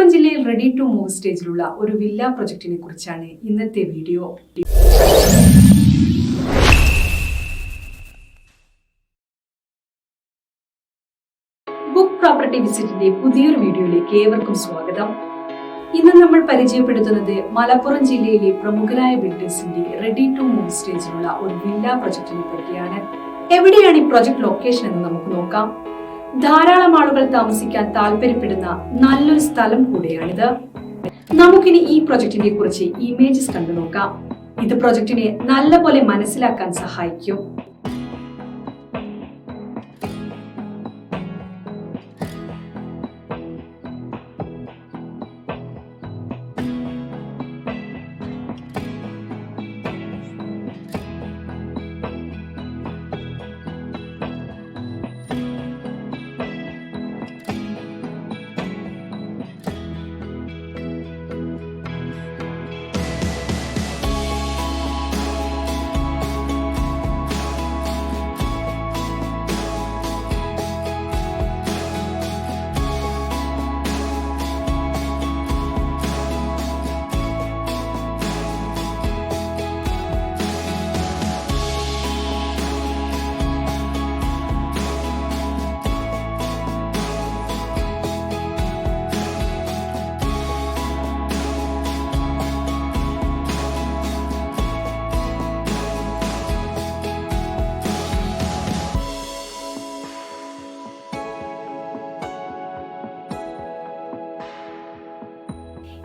മലപ്പുറം ജില്ലയിൽ ready to move സ്റ്റേജിലുള്ള ഒരു villa പ്രൊജക്ടിനെ കുറിച്ചാണ് ഇന്നത്തെ വീഡിയോ. ബുക്ക് പ്രോപ്പർട്ടി വിസിറ്റിന്റെ പുതിയൊരു വീഡിയോയിലേക്ക് ഏവർക്കും സ്വാഗതം. ഇന്ന് നമ്മൾ പരിചയപ്പെടുത്തുന്നത് മലപ്പുറം ജില്ലയിലെ പ്രമുഖരായ ബിൽഡേഴ്സിന്റെ റെഡി ടു മൂവ് സ്റ്റേജിലുള്ള ഒരു വില്ല പ്രൊജക്ടിനെ പറ്റിയാണ്. എവിടെയാണ് ഈ പ്രൊജക്ട് ലൊക്കേഷൻ എന്ന് നമുക്ക് നോക്കാം. ധാരാളം ആളുകൾ താമസിക്കാൻ താല്പര്യപ്പെടുന്ന നല്ലൊരു സ്ഥലം കൂടിയാണിത്. നമുക്കിനി ഈ പ്രൊജക്ടിനെ കുറിച്ച് ഇമേജസ് കണ്ടു നോക്കാം. ഇത് പ്രൊജക്ടിനെ നല്ലപോലെ മനസ്സിലാക്കാൻ സഹായിക്കും.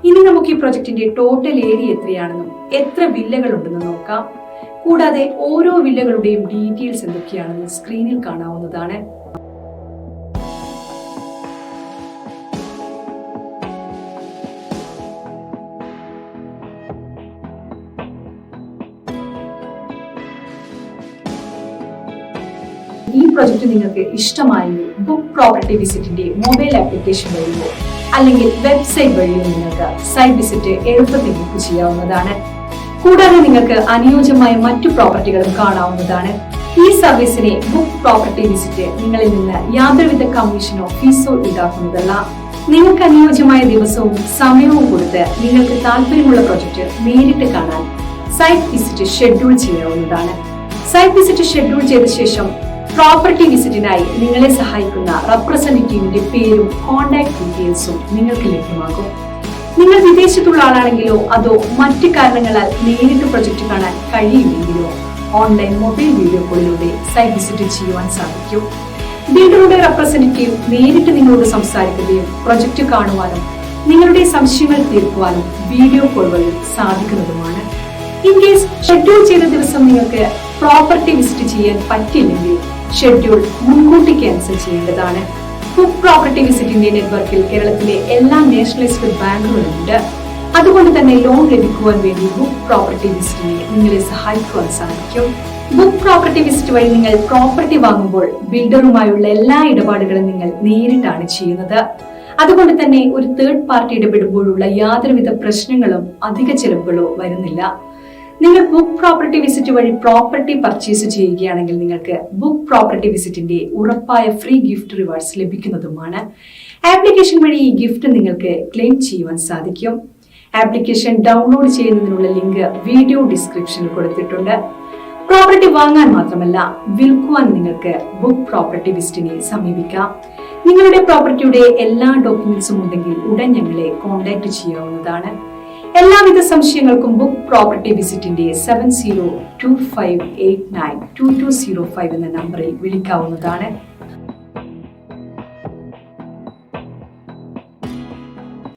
ഇനി നമുക്ക് ഈ പ്രൊജക്ടിന്റെ ടോട്ടൽ ഏരിയ എത്രയാണെന്നും എത്ര വില്ലകൾ ഉണ്ടെന്ന് നോക്കാം. കൂടാതെ ഓരോ വില്ലകളുടെയും ഡീറ്റെയിൽസ് എന്തൊക്കെയാണെന്ന് സ്ക്രീനിൽ കാണാവുന്നതാണ്. ഈ പ്രൊജക്ട് നിങ്ങൾക്ക് ഇഷ്ടമായെങ്കിൽ ബുക്ക് പ്രോപ്പർട്ടി വിസിറ്റിന്റെ മൊബൈൽ ആപ്ലിക്കേഷൻ വഴിയോ അല്ലെങ്കിൽ വെബ്സൈറ്റ് വഴിയോ നിങ്ങൾക്ക് സൈറ്റ് വിസിറ്റ് എളുപ്പത്തിൽ ബുക്ക് ചെയ്യാവുന്നതാണ്. കൂടാതെ നിങ്ങൾക്ക് അനുയോജ്യമായ മറ്റു പ്രോപ്പർട്ടികളും കാണാവുന്നതാണ്. ഈ സർവീസിനെ ബുക്ക് പ്രോപ്പർട്ടി വിസിറ്റ് നിങ്ങളിൽ നിന്ന് യാതൊരുവിധ കമ്മീഷനോ ഫീസോ ഈടാക്കുന്നതല്ല. നിങ്ങൾക്ക് അനുയോജ്യമായ ദിവസവും സമയവും കൊടുത്ത് നിങ്ങൾക്ക് താല്പര്യമുള്ള പ്രൊജക്ട് നേരിട്ട് കാണാൻ സൈറ്റ് വിസിറ്റ് ഷെഡ്യൂൾ ചെയ്യാവുന്നതാണ്. സൈറ്റ് വിസിറ്റ് ഷെഡ്യൂൾ ചെയ്ത ശേഷം പ്രോപ്പർട്ടി വിസിറ്റിനായി നിങ്ങളെ സഹായിക്കുന്ന റെപ്രസെന്റേറ്റീവിന്റെ പേരും കോൺടാക്ട് ഡീറ്റെയിൽസും നിങ്ങൾക്ക് ലഭ്യമാകും. നിങ്ങൾ വിദേശത്തുള്ള ആളാണെങ്കിലോ അതോ മറ്റു കാരണങ്ങളാൽ നേരിട്ട് പ്രൊജക്ട് കാണാൻ കഴിയില്ലെങ്കിലോ ഓൺലൈൻ മൊബൈൽ വീഡിയോ കോളിലൂടെ സൈറ്റ് വിസിറ്റ് ചെയ്യുവാൻ സാധിക്കും. ബിൽഡറുടെ റെപ്രസെന്റേറ്റീവ് നേരിട്ട് നിങ്ങളോട് സംസാരിക്കുകയും പ്രൊജക്ട് കാണുവാനും നിങ്ങളുടെ സംശയങ്ങൾ തീർക്കുവാനും വീഡിയോ കോൾ വഴി സാധിക്കുന്നതുമാണ്. ഇൻ കേസ് ഷെഡ്യൂൾ ചെയ്ത ദിവസം നിങ്ങൾക്ക് പ്രോപ്പർട്ടി വിസിറ്റ് ചെയ്യാൻ പറ്റില്ലെങ്കിൽ ഷെഡ്യൂൾ മുൻകൂട്ടി ക്യാൻസൽ ചെയ്യേണ്ടതാണ്. ബുക്ക് പ്രോപ്പർട്ടി വിസിറ്റിന്റെ നെറ്റ്വർക്കിൽ കേരളത്തിലെ എല്ലാ നാഷണലൈസ്ഡ് ബാങ്കുകളുണ്ട്. അതുകൊണ്ട് തന്നെ ലോൺ ലഭിക്കുവാൻ വേണ്ടി ബുക്ക് പ്രോപ്പർട്ടി വിസിറ്റിനെ നിങ്ങളെ സഹായിക്കുവാൻ സാധിക്കും. ബുക്ക് പ്രോപ്പർട്ടി വിസിറ്റ് വഴി നിങ്ങൾ പ്രോപ്പർട്ടി വാങ്ങുമ്പോൾ ബിൽഡറുമായുള്ള എല്ലാ ഇടപാടുകളും നിങ്ങൾ നേരിട്ടാണ് ചെയ്യുന്നത്. അതുകൊണ്ട് തന്നെ ഒരു തേർഡ് പാർട്ടി ഇടപെടുമ്പോഴുള്ള യാതൊരുവിധ പ്രശ്നങ്ങളും അധിക ചെലവുകളോ വരുന്നില്ല. നിങ്ങൾ ബുക്ക് പ്രോപ്പർട്ടി വിസിറ്റ് വഴി പ്രോപ്പർട്ടി പർച്ചേസ് ചെയ്യുകയാണെങ്കിൽ നിങ്ങൾക്ക് ബുക്ക് പ്രോപ്പർട്ടി വിസിറ്റിന്റെ ഉറപ്പായ ഫ്രീ ഗിഫ്റ്റ് റിവാർഡ്സ് ലഭിക്കുന്നതുമാണ്. ആപ്ലിക്കേഷൻ വഴി ഈ ഗിഫ്റ്റ് നിങ്ങൾക്ക് ക്ലെയിം ചെയ്യുവാൻ സാധിക്കും. ആപ്ലിക്കേഷൻ ഡൗൺലോഡ് ചെയ്യുന്നതിനുള്ള ലിങ്ക് വീഡിയോ ഡിസ്ക്രിപ്ഷനിൽ കൊടുത്തിട്ടുണ്ട്. പ്രോപ്പർട്ടി വാങ്ങാൻ മാത്രമല്ല വിൽക്കുവാൻ നിങ്ങൾക്ക് ബുക്ക് പ്രോപ്പർട്ടി വിസിറ്റിനെ സമീപിക്കാം. നിങ്ങളുടെ പ്രോപ്പർട്ടിയുടെ എല്ലാ ഡോക്യുമെന്റ്സും ഉണ്ടെങ്കിൽ ഉടൻ ഞങ്ങളെ കോൺടാക്ട് ചെയ്യാവുന്നതാണ്. എല്ലാവിധ സംശയങ്ങൾക്കും ബുക്ക് പ്രോപ്പർട്ടി വിസിറ്റിന്റെ 7025892205 എന്ന നമ്പറിൽ വിളിക്കാവുന്നതാണ്.